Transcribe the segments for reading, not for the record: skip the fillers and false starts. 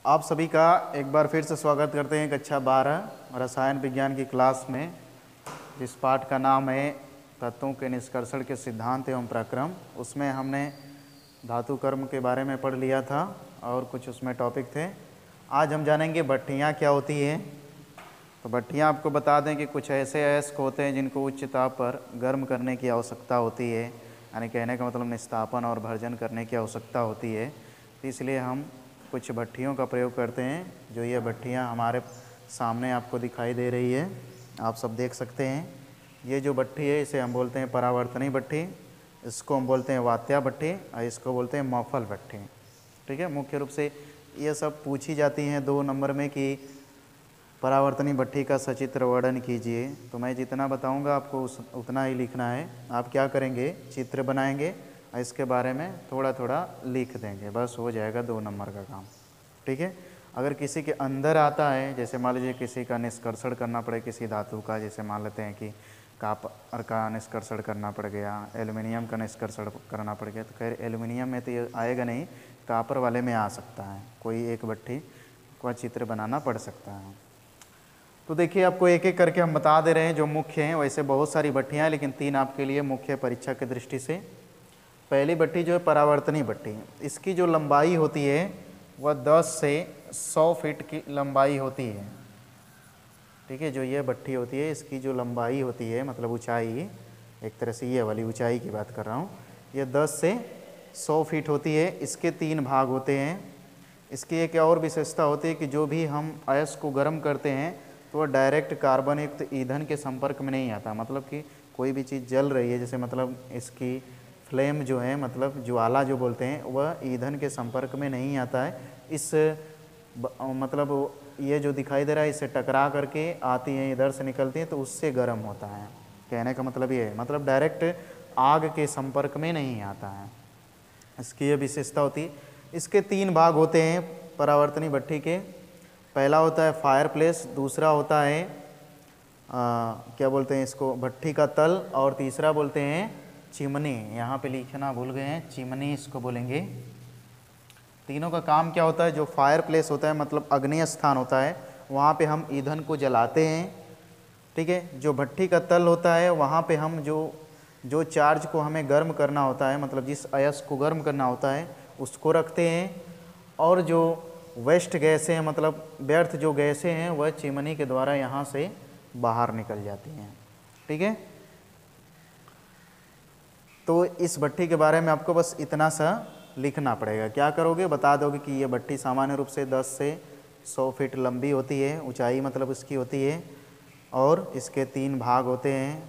आप सभी का एक बार फिर से स्वागत करते हैं कक्षा 12 रसायन विज्ञान की क्लास में, जिस पाठ का नाम है तत्वों के निष्कर्षण के सिद्धांत एवं प्रक्रम। उसमें हमने धातु कर्म के बारे में पढ़ लिया था और कुछ उसमें टॉपिक थे। आज हम जानेंगे भट्ठियाँ क्या होती हैं। तो भट्ठियाँ आपको बता दें कि कुछ ऐसे अयस्क होते हैं जिनको उच्च ताप पर गर्म करने की आवश्यकता होती है, यानी कहने का मतलब निस्तापन और भर्जन करने की आवश्यकता होती है। तो इसलिए हम कुछ भट्ठियों का प्रयोग करते हैं। जो ये भट्ठियाँ हमारे सामने आपको दिखाई दे रही है, आप सब देख सकते हैं। ये जो भट्ठी है इसे हम बोलते हैं परावर्तनी भट्ठी, इसको हम बोलते हैं वात्या भट्ठी और इसको बोलते हैं मौफल भट्ठी। ठीक है, मुख्य रूप से ये सब पूछी जाती हैं 2 नंबर में कि परावर्तनी भट्ठी का सचित्र वर्णन कीजिए। तो मैं जितना बताऊंगा आपको उतना ही लिखना है। आप क्या करेंगे, चित्र बनाएंगे और इसके बारे में थोड़ा थोड़ा लिख देंगे, बस हो जाएगा 2 नंबर का काम। ठीक है, अगर किसी के अंदर आता है, जैसे मान लीजिए किसी का निष्कर्षण करना पड़े किसी धातु का, जैसे मान लेते हैं कि कॉपर का निष्कर्षण करना पड़ गया, एल्युमिनियम का निष्कर्षण करना पड़ गया, तो खैर एल्युमिनियम में तो ये आएगा नहीं, कॉपर वाले में आ सकता है। कोई एक भट्ठी का चित्र बनाना पड़ सकता है। तो देखिए, आपको एक एक करके हम बता दे रहे हैं जो मुख्य हैं। वैसे बहुत सारी भट्टियाँ हैं, लेकिन 3 आपके लिए मुख्य परीक्षा की दृष्टि से। पहली भट्टी जो है परावर्तनी भट्टी, इसकी जो लंबाई होती है वह 10 से 100 फीट की लंबाई होती है। ठीक है, जो ये भट्टी होती है इसकी जो लंबाई होती है, मतलब ऊंचाई, एक तरह से ये वाली ऊंचाई की बात कर रहा हूँ, ये 10 से 100 फीट होती है। इसके 3 भाग होते हैं। इसकी एक और विशेषता होती है कि जो भी हम अयस्क को गर्म करते हैं तो वह डायरेक्ट कार्बन युक्त ईंधन के संपर्क में नहीं आता। मतलब कि कोई भी चीज़ जल रही है, जैसे मतलब इसकी फ्लेम जो है, मतलब ज्वाला जो बोलते हैं, वह ईंधन के संपर्क में नहीं आता है। इस मतलब ये जो दिखाई दे रहा है इससे टकरा करके आती हैं, इधर से निकलती हैं, तो उससे गर्म होता है। कहने का मतलब ये है, मतलब डायरेक्ट आग के संपर्क में नहीं आता है। इसकी ये विशेषता होती है। इसके 3 भाग होते हैं परावर्तनी भट्ठी के। पहला होता है फायर प्लेस, दूसरा होता है क्या बोलते हैं इसको, भट्ठी का तल, और तीसरा बोलते हैं चिमनी। यहाँ पे लिखना भूल गए हैं, चिमनी इसको बोलेंगे। तीनों का काम क्या होता है, जो फायर प्लेस होता है मतलब अग्नि स्थान होता है, वहाँ पे हम ईंधन को जलाते हैं। ठीक है, जो भट्ठी का तल होता है वहाँ पे हम जो चार्ज को हमें गर्म करना होता है, मतलब जिस अयस्क को गर्म करना होता है उसको रखते हैं। और जो वेस्ट गैसें हैं, मतलब व्यर्थ जो गैसें हैं, वह चिमनी के द्वारा यहाँ से बाहर निकल जाती हैं। ठीक है, तो इस भट्ठी के बारे में आपको बस इतना सा लिखना पड़ेगा। क्या करोगे, बता दोगे कि ये भट्ठी सामान्य रूप से 10 से 100 फीट लंबी होती है, ऊंचाई मतलब उसकी होती है, और इसके 3 भाग होते हैं।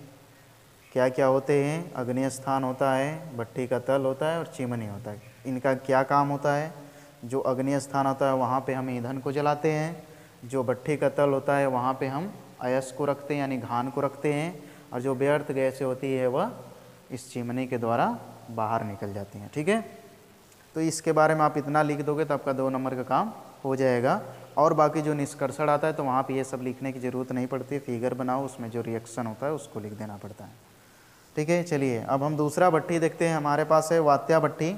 क्या क्या होते हैं, अग्नि स्थान होता है, भट्ठी का तल होता है और चिमनी होता है। इनका क्या काम होता है, जो अग्नि स्थान होता है वहाँ पे हम ईंधन को जलाते हैं, जो भट्ठी का तल होता है वहाँ पे हम अयस्क को रखते हैं यानी घान को रखते हैं, और जो व्यर्थ गैसें होती है वह इस चिमनी के द्वारा बाहर निकल जाती हैं। ठीक है, तो इसके बारे में आप इतना लिख दोगे तो आपका 2 नंबर का काम हो जाएगा। और बाकी जो निष्कर्षण आता है तो वहाँ पे ये सब लिखने की ज़रूरत नहीं पड़ती। फिगर बनाओ, उसमें जो रिएक्शन होता है उसको लिख देना पड़ता है। ठीक है, चलिए अब हम दूसरा भट्ठी देखते हैं। हमारे पास है वात्या भट्ठी।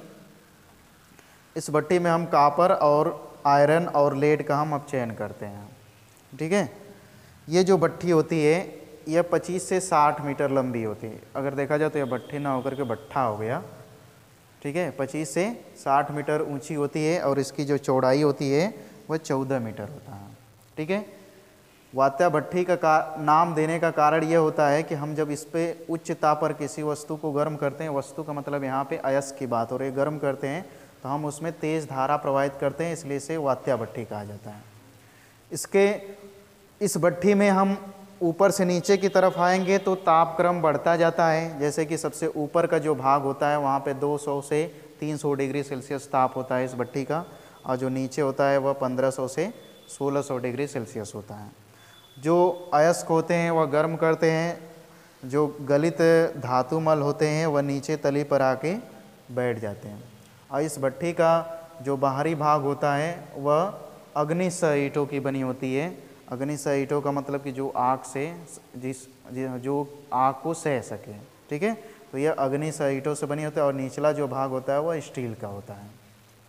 इस भट्ठी में हम कॉपर और आयरन और लेड का हम अब चयन करते हैं। ठीक है, ये जो भट्ठी होती है यह 25 से 60 मीटर लंबी होती है। अगर देखा जाए तो यह भट्ठी ना होकर के भट्ठा हो गया। ठीक है, 25 से 60 मीटर ऊंची होती है और इसकी जो चौड़ाई होती है वह 14 मीटर होता है। ठीक है, वात्या भट्ठी का नाम देने का कारण यह होता है कि हम जब इस पर उच्च ताप पर किसी वस्तु को गर्म करते हैं, वस्तु का मतलब यहाँ पे अयस्क की बात हो रही है, गर्म करते हैं, तो हम उसमें तेज़ धारा प्रवाहित करते हैं, इसलिए इसे वात्या भट्ठी कहा जाता है। इस भट्ठी में हम ऊपर से नीचे की तरफ आएंगे तो तापक्रम बढ़ता जाता है। जैसे कि सबसे ऊपर का जो भाग होता है वहाँ पे 200 से 300 डिग्री सेल्सियस ताप होता है इस भट्ठी का, और जो नीचे होता है वह 1500 से 1600 डिग्री सेल्सियस होता है। जो अयस्क होते हैं वह गर्म करते हैं, जो गलित धातुमल होते हैं वह नीचे तली पर आके बैठ जाते हैं। और इस भट्ठी का जो बाहरी भाग होता है वह अग्निसह ईंटों की बनी होती है। अग्निसह ईंटों का मतलब कि जो आग से जो आग को सह सके। ठीक है, तो यह अग्निसह ईंटों से बनी होती है, और निचला जो भाग होता है वह स्टील का होता है।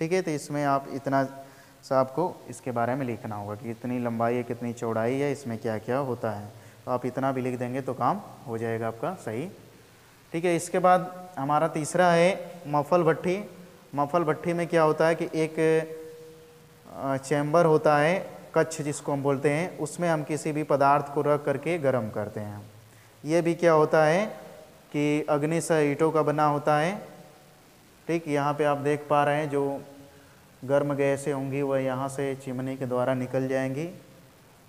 ठीक है, तो इसमें आप इतना सब आपको इसके बारे में लिखना होगा कि कितनी लंबाई है, कितनी चौड़ाई है, इसमें क्या क्या होता है। तो आप इतना भी लिख देंगे तो काम हो जाएगा आपका सही। ठीक है, इसके बाद हमारा तीसरा है मफल भट्ठी। मफल भट्ठी में क्या होता है कि एक चैम्बर होता है, कक्ष जिसको हम बोलते हैं, उसमें हम किसी भी पदार्थ को रख करके गर्म करते हैं। ये भी क्या होता है कि अग्नि से ईंटों का बना होता है। ठीक, यहाँ पे आप देख पा रहे हैं जो गर्म गैसें होंगी वह यहाँ से चिमनी के द्वारा निकल जाएंगी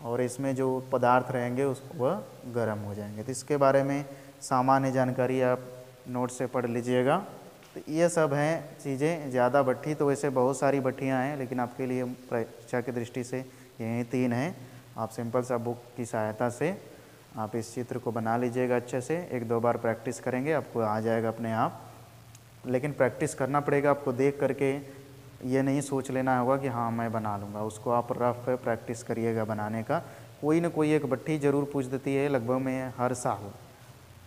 और इसमें जो पदार्थ रहेंगे वह गर्म हो जाएंगे। तो इसके बारे में सामान्य जानकारी आप नोट से पढ़ लीजिएगा। तो ये सब हैं चीज़ें। ज़्यादा भट्ठी तो वैसे बहुत सारी भट्टियाँ हैं, लेकिन आपके लिए परीक्षा की दृष्टि से यही 3 हैं। आप सिंपल सा बुक की सहायता से आप इस चित्र को बना लीजिएगा अच्छे से। 1-2 बार प्रैक्टिस करेंगे आपको आ जाएगा अपने आप, लेकिन प्रैक्टिस करना पड़ेगा आपको। देख करके ये नहीं सोच लेना होगा कि हाँ मैं बना लूँगा, उसको आप रफ पे प्रैक्टिस करिएगा बनाने का। कोई ना कोई एक भट्ठी ज़रूर पूछ देती है लगभग में हर साल,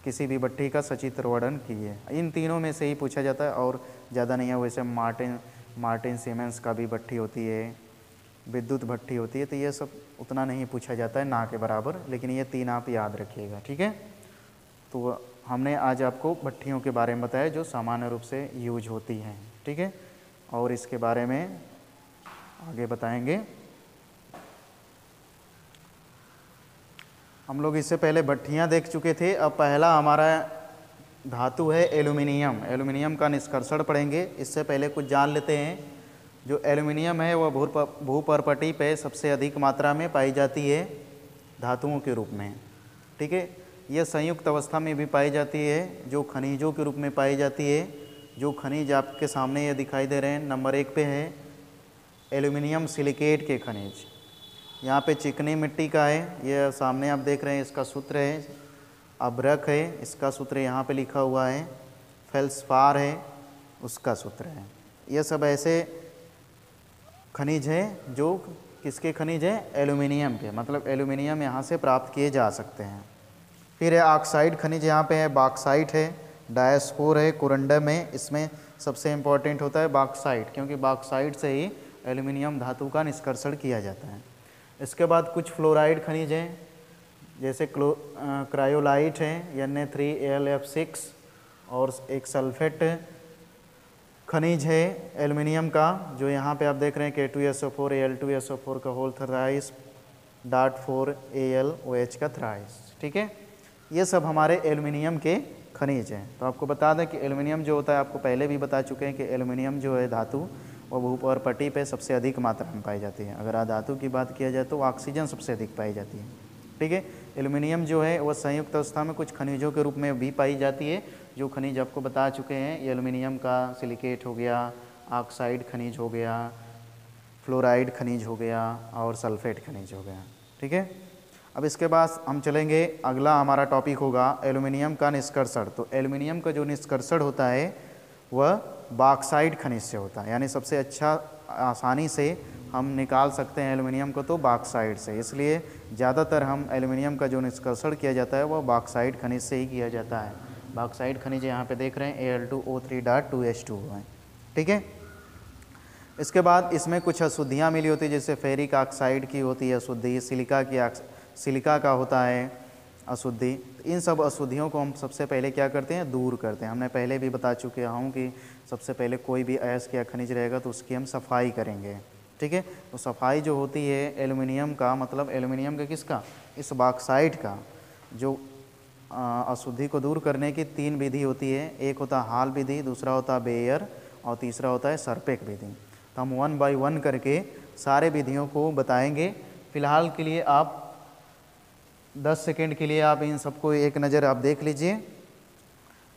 किसी भी भट्ठी का सचित्र वर्णन कीजिए। इन तीनों में से ही पूछा जाता है और ज़्यादा नहीं है। वैसे मार्टिन सीमेंस का भी भट्ठी होती है, विद्युत भट्ठी होती है, तो ये सब उतना नहीं पूछा जाता है ना के बराबर, लेकिन ये 3 आप याद रखिएगा। ठीक है, तो हमने आज आपको भट्टियों के बारे में बताया जो सामान्य रूप से यूज होती हैं। ठीक है, और इसके बारे में आगे बताएंगे। हम लोग इससे पहले भट्टियाँ देख चुके थे। अब पहला हमारा धातु है एल्युमिनियम। एल्युमिनियम का निष्कर्षण पढ़ेंगे। इससे पहले कुछ जान लेते हैं। जो एल्युमिनियम है वह भूपर्पटी पे सबसे अधिक मात्रा में पाई जाती है धातुओं के रूप में। ठीक है, यह संयुक्त अवस्था में भी पाई जाती है, जो खनिजों के रूप में पाई जाती है। जो खनिज आपके सामने ये दिखाई दे रहे हैं, नंबर 1 पे है एल्युमिनियम सिलिकेट के खनिज। यहाँ पे चिकनी मिट्टी का है, ये सामने आप देख रहे हैं, इसका सूत्र है अभ्रक है, इसका सूत्र यहाँ पे लिखा हुआ है। फेल्सपार है, उसका सूत्र है। ये सब ऐसे खनिज हैं जो किसके खनिज हैं? एल्युमिनियम के। मतलब एल्युमिनियम यहाँ से प्राप्त किए जा सकते हैं। फिर है ऑक्साइड खनिज, यहाँ पे है बॉक्साइट है, डायस्कोर है, कोरंडम है। इसमें सबसे इम्पॉर्टेंट होता है बॉक्साइट, क्योंकि बॉक्साइट से ही एल्युमिनियम धातु का निष्कर्षण किया जाता है। इसके बाद कुछ फ्लोराइड खनिज हैं, जैसे क्रायोलाइट है Na3Al(F6), और एक सल्फेट खनिज है एल्युमिनियम का, जो यहाँ पे आप देख रहे हैं K2SO4 Al2SO4 का होल थ्राइस .4AlOH का थ्राइस। ठीक है, ये सब हमारे एल्युमिनियम के खनिज हैं। तो आपको बता दें कि एल्युमिनियम जो होता है, आपको पहले भी बता चुके हैं कि एल्युमिनियम जो है धातु, वो भूपर्पटी पे सबसे अधिक मात्रा में पाई जाती है। अगर धातु की बात किया जाए तो ऑक्सीजन सबसे अधिक पाई जाती है। ठीक है, एल्युमिनियम जो है वह संयुक्त अवस्था में कुछ खनिजों के रूप में भी पाई जाती है। जो खनिज आपको बता चुके हैं, ये एल्युमिनियम का सिलिकेट हो गया, ऑक्साइड खनिज हो गया, फ्लोराइड खनिज हो गया और सल्फेट खनिज हो गया। ठीक है, अब इसके बाद हम चलेंगे, अगला हमारा टॉपिक होगा एल्युमिनियम का निष्कर्षण। तो एल्युमिनियम का जो निष्कर्षण होता है वह बॉक्साइट खनिज से होता है, यानी सबसे अच्छा आसानी से हम निकाल सकते हैं एल्युमिनियम को तो बॉक्साइट से। इसलिए ज़्यादातर हम एल्युमिनियम का जो निष्कर्षण किया जाता है वह बॉक्साइट खनिज से ही किया जाता है। बॉक्साइट खनिज यहाँ पे देख रहे हैं Al2O3.2H2 है। ठीक है, इसके बाद इसमें कुछ अशुद्धियाँ मिली होती है, जैसे फेरिक ऑक्साइड की होती है अशुद्धि, सिलिका का होता है अशुद्धि। इन सब अशुद्धियों को हम सबसे पहले क्या करते हैं? दूर करते हैं। हमने पहले भी बता चुके हूँ कि सबसे पहले कोई भी अयस्क या खनिज रहेगा तो उसकी हम सफाई करेंगे। ठीक है, तो सफाई जो होती है एल्युमिनियम का, मतलब एल्युमिनियम का किसका? इस बॉक्साइट का। जो अशुद्धि को दूर करने की 3 विधि होती है। एक होता है हाल विधि, दूसरा होता है बेयर और तीसरा होता है सरपेक विधि। तो हम 1 बाय 1 करके सारे विधियों को बताएंगे। फ़िलहाल के लिए आप 10 सेकेंड के लिए आप इन सबको एक नज़र आप देख लीजिए।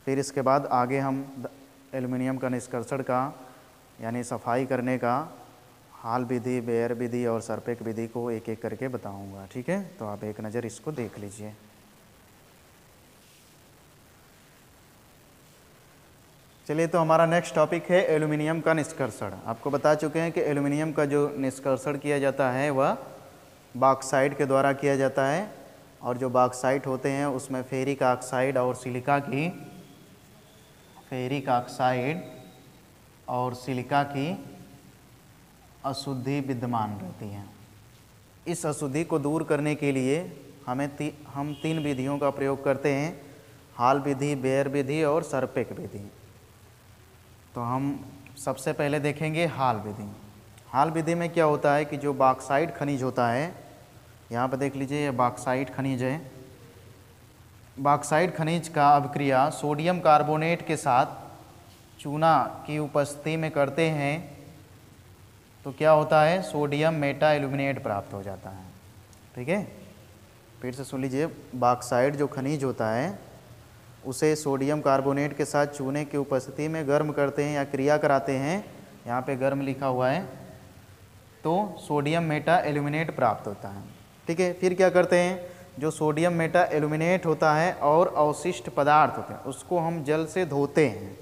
फिर इसके बाद आगे हम एल्युमिनियम का निष्कर्षण का, यानी सफाई करने का, हाल विधि, बेयर विधि और सरपेक विधि को एक एक करके बताऊंगा। ठीक है, तो आप एक नज़र इसको देख लीजिए। चलिए, तो हमारा नेक्स्ट टॉपिक है एल्युमिनियम का निष्कर्षण। आपको बता चुके हैं कि एल्युमिनियम का जो निष्कर्षण किया जाता है वह बॉक्साइट के द्वारा किया जाता है, और जो बॉक्साइट होते हैं उसमें फेरिक ऑक्साइड और सिलिका की अशुद्धि विद्यमान रहती है। इस अशुद्धि को दूर करने के लिए हम 3 विधियों का प्रयोग करते हैं, हाल विधि, बेयर विधि और सरपेक विधि। तो हम सबसे पहले देखेंगे हाल विधि। हाल विधि में क्या होता है कि जो बॉक्साइट खनिज होता है, यहाँ पर देख लीजिए ये बॉक्साइट खनिज है। बॉक्साइट खनिज का अभिक्रिया सोडियम कार्बोनेट के साथ चूना की उपस्थिति में करते हैं तो क्या होता है, सोडियम मेटा एल्यूमिनेट प्राप्त हो जाता है। ठीक है, फिर से सुन लीजिए, बॉक्साइट जो खनिज होता है उसे सोडियम कार्बोनेट के साथ चूने की उपस्थिति में गर्म करते हैं या क्रिया कराते हैं, यहाँ पे गर्म लिखा हुआ है, तो सोडियम मेटा एल्यूमिनेट प्राप्त होता है। ठीक है, फिर क्या करते हैं, जो सोडियम मेटा एल्यूमिनेट होता है और अवशिष्ट पदार्थ होते हैं उसको हम जल से धोते हैं,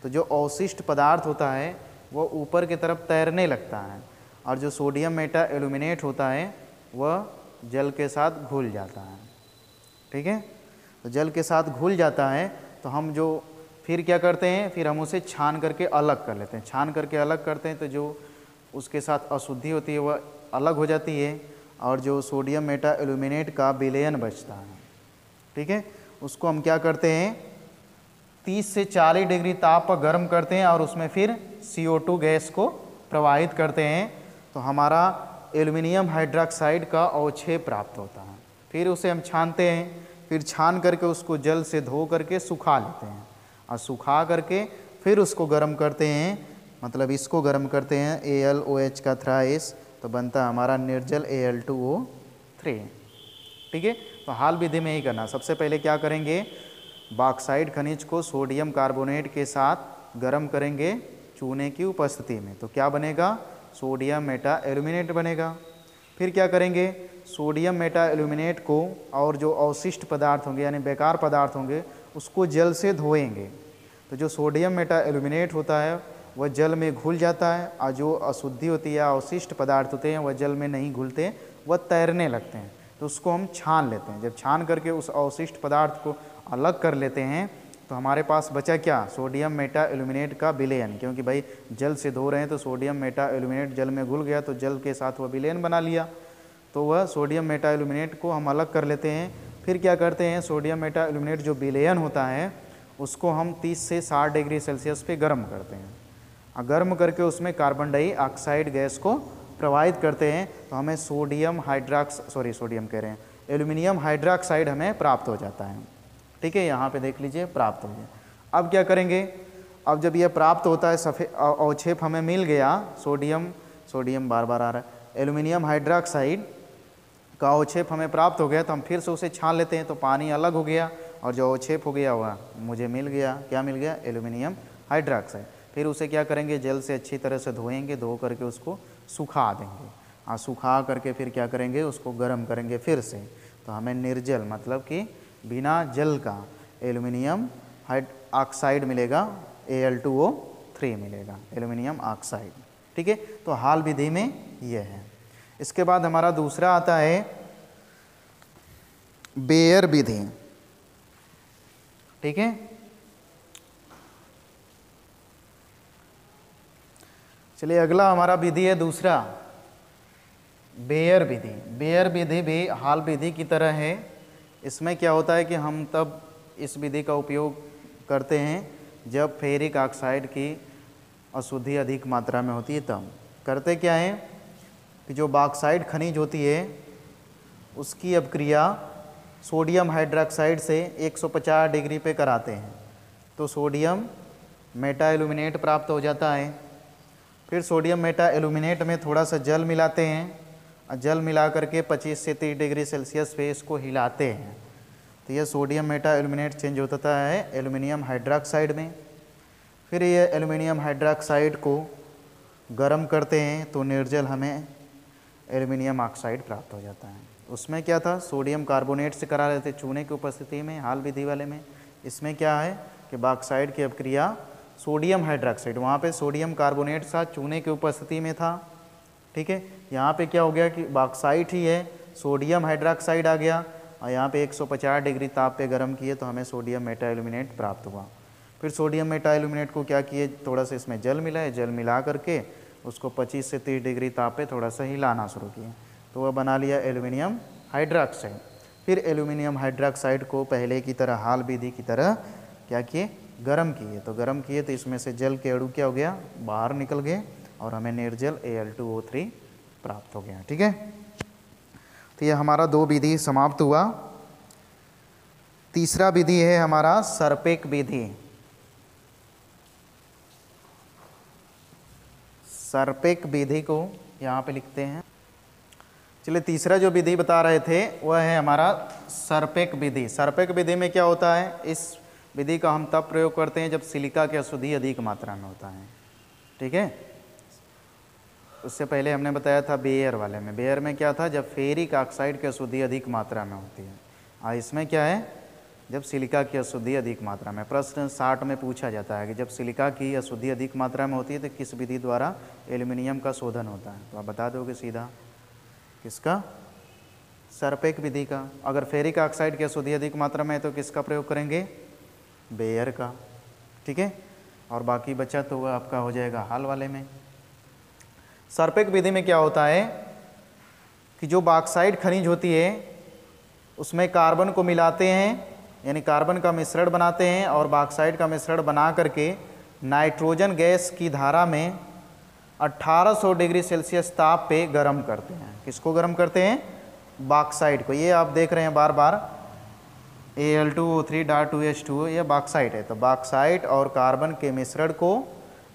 तो जो अवशिष्ट पदार्थ होता है वो ऊपर की तरफ तैरने लगता है और जो सोडियम मेटा एल्यूमिनेट होता है वह जल के साथ घुल जाता है। ठीक है, तो जल के साथ घुल जाता है तो हम जो फिर क्या करते हैं, फिर हम उसे छान करके अलग कर लेते हैं। छान करके अलग करते हैं तो जो उसके साथ अशुद्धि होती है वह अलग हो जाती है और जो सोडियम मेटा एल्यूमिनेट का विलयन बचता है, ठीक है, उसको हम क्या करते हैं 30 से 40 डिग्री ताप पर गर्म करते हैं और उसमें फिर CO2 गैस को प्रवाहित करते हैं, तो हमारा एल्युमिनियम हाइड्रोक्साइड का अवक्षेप प्राप्त होता है। फिर उसे हम छानते हैं, फिर छान करके उसको जल से धो करके सुखा लेते हैं और सुखा करके फिर उसको गर्म करते हैं, मतलब इसको गर्म करते हैं AlOH का थ्राइस, तो बनता है हमारा निर्जल Al2O3। ठीक है, तो हाल विधि में ही करना। सबसे पहले क्या करेंगे, बॉक्साइट खनिज को सोडियम कार्बोनेट के साथ गर्म करेंगे चूने की उपस्थिति में, तो क्या बनेगा, सोडियम मेटा एल्यूमिनेट बनेगा। फिर क्या करेंगे, सोडियम मेटा एल्यूमिनेट को और जो अवशिष्ट पदार्थ होंगे यानी बेकार पदार्थ होंगे उसको जल से धोएंगे, तो जो सोडियम मेटा एल्यूमिनेट होता है वह जल में घुल जाता है और जो अशुद्धि होती है, अवशिष्ट पदार्थ होते हैं वह जल में नहीं घुलते, वह तैरने लगते हैं, तो उसको हम छान लेते हैं। जब छान करके उस अवशिष्ट पदार्थ को अलग कर लेते हैं तो हमारे पास बचा क्या, सोडियम मेटा एल्यूमिनेट का विलयन, क्योंकि भाई जल से धो रहे हैं तो सोडियम मेटा एल्यूमिनेट जल में घुल गया तो जल के साथ वह विलयन बना लिया, तो वह सोडियम मेटा एल्यूमिनेट को हम अलग कर लेते हैं। फिर क्या करते हैं, सोडियम मेटा एल्यूमिनेट जो विलयन होता है उसको हम 30 से 60 डिग्री सेल्सियस पे गर्म करते हैं और गर्म करके उसमें कार्बन डाइऑक्साइड गैस को प्रवाहित करते हैं, तो हमें एल्यूमिनियम हाइड्रोक्साइड हमें प्राप्त हो जाता है। ठीक है, यहाँ पे देख लीजिए प्राप्त हो गया। अब क्या करेंगे, अब जब यह प्राप्त होता है सफ़ेद अवक्षेप हमें मिल गया, सोडियम बार बार आ रहा है, एल्यूमिनियम हाइड्रोक्साइड का अवक्षेप हमें प्राप्त हो गया, तो हम फिर से उसे छान लेते हैं, तो पानी अलग हो गया और जो अवक्षेप हो गया हुआ मुझे मिल गया, क्या मिल गया, एल्यूमिनियम हाइड्रोक्साइड। फिर उसे क्या करेंगे, जल से अच्छी तरह से धोएंगे, धो करके उसको सुखा देंगे और सुखा करके फिर क्या करेंगे, उसको गर्म करेंगे फिर से, तो हमें निर्जल मतलब कि बिना जल का एल्यूमिनियम ऑक्साइड मिलेगा, Al2O3 मिलेगा, एल्यूमिनियम ऑक्साइड। ठीक है, तो हाल विधि में यह है। इसके बाद हमारा दूसरा आता है बेयर विधि। ठीक है, चलिए अगला हमारा विधि है दूसरा, बेयर विधि। बेयर विधि भी हाल विधि की तरह है। इसमें क्या होता है कि हम तब इस विधि का उपयोग करते हैं जब फेरिक ऑक्साइड की अशुद्धि अधिक मात्रा में होती है, तब करते क्या है कि जो बॉक्साइट खनिज होती है उसकी अपक्रिया सोडियम हाइड्रोक्साइड से 150 डिग्री पे कराते हैं, तो सोडियम मेटा एल्यूमिनेट प्राप्त हो जाता है। फिर सोडियम मेटा एल्यूमिनेट में थोड़ा सा जल मिलाते हैं और जल मिला करके 25 से 30 डिग्री सेल्सियस पे इसको हिलाते हैं, तो यह सोडियम मेटा एल्यूमिनेट चेंज होता है एल्यूमिनियम हाइड्रोक्साइड में। फिर ये एल्यूमिनियम हाइड्रोक्साइड को गर्म करते हैं तो निर्जल हमें एल्यूमिनियम ऑक्साइड प्राप्त हो जाता है। उसमें क्या था, सोडियम कार्बोनेट से करा लेते चूने की उपस्थिति में हाल विधि वाले में। इसमें क्या है कि बॉक्साइड की अपक्रिया सोडियम हाइड्रोक्साइड, वहाँ पे सोडियम कार्बोनेट साथ चूने की उपस्थिति में था। ठीक है, यहाँ पे क्या हो गया कि बॉक्साइट ही है, सोडियम हाइड्रोक्साइड आ गया और यहाँ पे 150 डिग्री ताप पे गर्म किए तो हमें सोडियम मेटा एल्यूमिनेट प्राप्त हुआ। फिर सोडियम मेटा एल्यूमिनेट को क्या किए, थोड़ा सा इसमें जल मिलाए, जल मिला करके उसको 25 से 30 डिग्री ताप पे थोड़ा सा हिलाना शुरू किए, तो वह बना लिया एल्युमिनियम हाइड्रोक्साइड। फिर एल्युमिनियम हाइड्रोक्साइड को पहले की तरह हाल विधि की तरह क्या किए, गर्म किए। तो गर्म किए तो इसमें से जल के अणु क्या हो गया, बाहर निकल गए और हमें निर्जल Al2O3 प्राप्त हो गया। ठीक है, तो ये हमारा 2 विधि समाप्त हुआ। तीसरा विधि है हमारा सर्पेक विधि। सर्पेक विधि को यहाँ पे लिखते हैं। चलिए, तीसरा जो विधि बता रहे थे वह है हमारा सर्पेक विधि। सर्पेक विधि में क्या होता है, इस विधि का हम तब प्रयोग करते हैं जब सिलिका की अशुद्धि अधिक मात्रा में होता है। ठीक है, उससे पहले हमने बताया था बेयर वाले में। बेयर में क्या था, जब फेरिक ऑक्साइड की अशुद्धि अधिक मात्रा में होती है। और इसमें क्या है, जब सिलिका की अशुद्धि अधिक मात्रा में। प्रश्न 60 में पूछा जाता है कि जब सिलिका की अशुद्धि अधिक मात्रा में होती है तो किस विधि द्वारा एल्युमिनियम का शोधन होता है। तो आप बता दोगे सीधा, किसका, सर्पेक विधि का। अगर फेरिक ऑक्साइड की अशुद्धि अधिक मात्रा में है तो किसका प्रयोग करेंगे, बेयर का। ठीक है, और बाकी बचा तो वह आपका हो जाएगा हाल वाले में। सर्पेक विधि में क्या होता है कि जो बॉक्साइट खनिज होती है उसमें कार्बन को मिलाते हैं, यानी कार्बन का मिश्रण बनाते हैं और बॉक्साइट का मिश्रण बना करके नाइट्रोजन गैस की धारा में 1800 डिग्री सेल्सियस ताप पे गर्म करते हैं। किसको गर्म करते हैं, बॉक्साइट को। ये आप देख रहे हैं बार बार Al2O3.2H2O, यह बॉक्साइट है। तो बॉक्साइट और कार्बन के मिश्रण को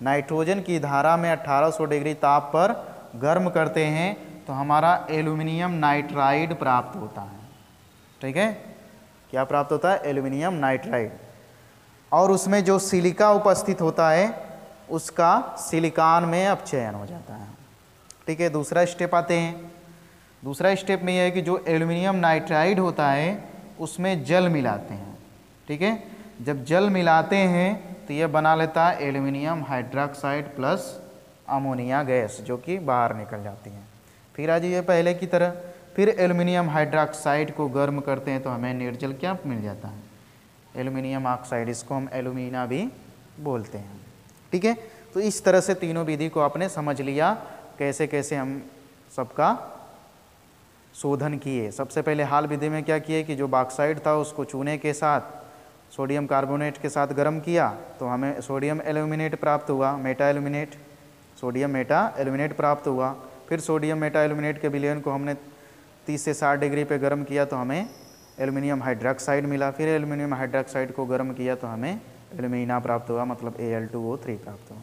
नाइट्रोजन की धारा में 1800 डिग्री ताप पर गर्म करते हैं तो हमारा एल्युमिनियम नाइट्राइड प्राप्त होता है। ठीक है, क्या प्राप्त होता है, एल्युमिनियम नाइट्राइड। और उसमें जो सिलिका उपस्थित होता है उसका सिलिकॉन में अपचयन हो जाता है। ठीक है, दूसरा स्टेप आते हैं। दूसरा स्टेप में यह है कि जो एल्युमिनियम नाइट्राइड होता है उसमें जल मिलाते हैं। ठीक है, जब जल मिलाते हैं तो यह बना लेता है aluminium hydroxide plus ammonia gas, जो कि बाहर निकल जाती है। फिर आ जाइए पहले की तरह, फिर एल्युमिनियम हाइड्रोक्साइड को गर्म करते हैं तो हमें निर्जल क्या मिल जाता है, एल्युमिनियम ऑक्साइड। इसको हम एल्यूमिना भी बोलते हैं। ठीक है, तो इस तरह से तीनों विधि को आपने समझ लिया, कैसे कैसे हम सबका शोधन किए। सबसे पहले हाल विधि में क्या किए कि जो बॉक्साइड था उसको चूने के साथ सोडियम कार्बोनेट के साथ गर्म किया तो हमें सोडियम एल्यूमिनेट प्राप्त हुआ, Meta aluminate, sodium Meta aluminate प्राप्त हुआ। फिर सोडियम मेटा एल्यूमिनेट के विलयन को हमने 30 से 60 डिग्री पे गर्म किया तो हमें एल्युमिनियम हाइड्रोक्साइड मिला। फिर एल्युमिनियम हाइड्रोक्साइड को गर्म किया तो हमें एल्यूमिना प्राप्त हुआ, मतलब Al2O3 प्राप्त हुआ।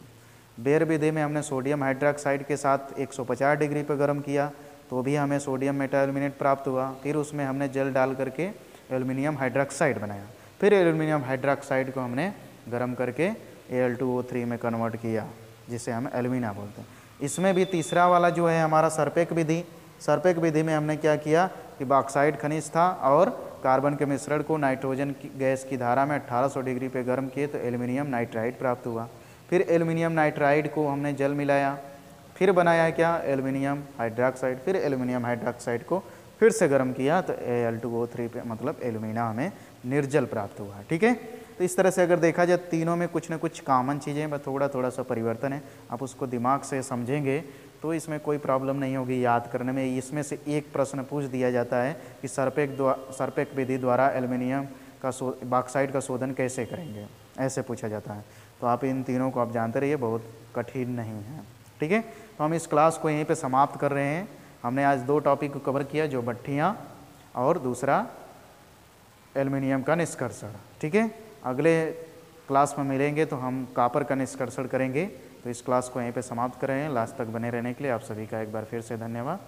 बेयर विधि में हमने सोडियम हाइड्रोक्साइड के साथ 150 डिग्री पर गर्म किया तो भी हमें सोडियम मेटा एल्यूमिनेट प्राप्त हुआ। फिर उसमें हमने जल डाल करके एल्युमिनियम हाइड्रोक्साइड बनाया। फिर एल्युमिनियम हाइड्रोक्साइड को हमने गर्म करके Al2O3 में कन्वर्ट किया, जिसे हम एल्यूमिना बोलते हैं। इसमें भी तीसरा वाला जो है हमारा सर्पेक विधि। सर्पेक विधि में हमने क्या किया कि बॉक्साइड खनिज था और कार्बन के मिश्रण को नाइट्रोजन की गैस की धारा में 1800 डिग्री पे गर्म किए तो एल्युमिनियम नाइट्राइड प्राप्त हुआ। फिर एल्युमिनियम नाइट्राइड को हमने जल मिलाया, फिर बनाया क्या, एल्युमिनियम हाइड्रोक्साइड। फिर एल्युमिनियम हाइड्रोक्साइड को फिर से गर्म किया तो Al2O3 पे मतलब एल्युमिना हमें निर्जल प्राप्त हुआ। ठीक है, तो इस तरह से अगर देखा जाए तीनों में कुछ न कुछ कॉमन चीज़ें, बस थोड़ा सा परिवर्तन है। आप उसको दिमाग से समझेंगे तो इसमें कोई प्रॉब्लम नहीं होगी याद करने में। इसमें से एक प्रश्न पूछ दिया जाता है कि सर्पेक विधि द्वारा एल्युमिनियम का बॉक्साइड का शोधन कैसे करेंगे, ऐसे पूछा जाता है। तो आप इन तीनों को आप जानते रहिए, बहुत कठिन नहीं है। ठीक है, तो हम इस क्लास को यहीं पे समाप्त कर रहे हैं। हमने आज 2 टॉपिक को कवर किया, जो भट्ठियाँ और दूसरा एल्युमिनियम का निष्कर्षण। ठीक है, अगले क्लास में मिलेंगे तो हम कॉपर का निष्कर्षण करेंगे। तो इस क्लास को यहीं पे समाप्त कर रहे हैं। लास्ट तक बने रहने के लिए आप सभी का एक बार फिर से धन्यवाद।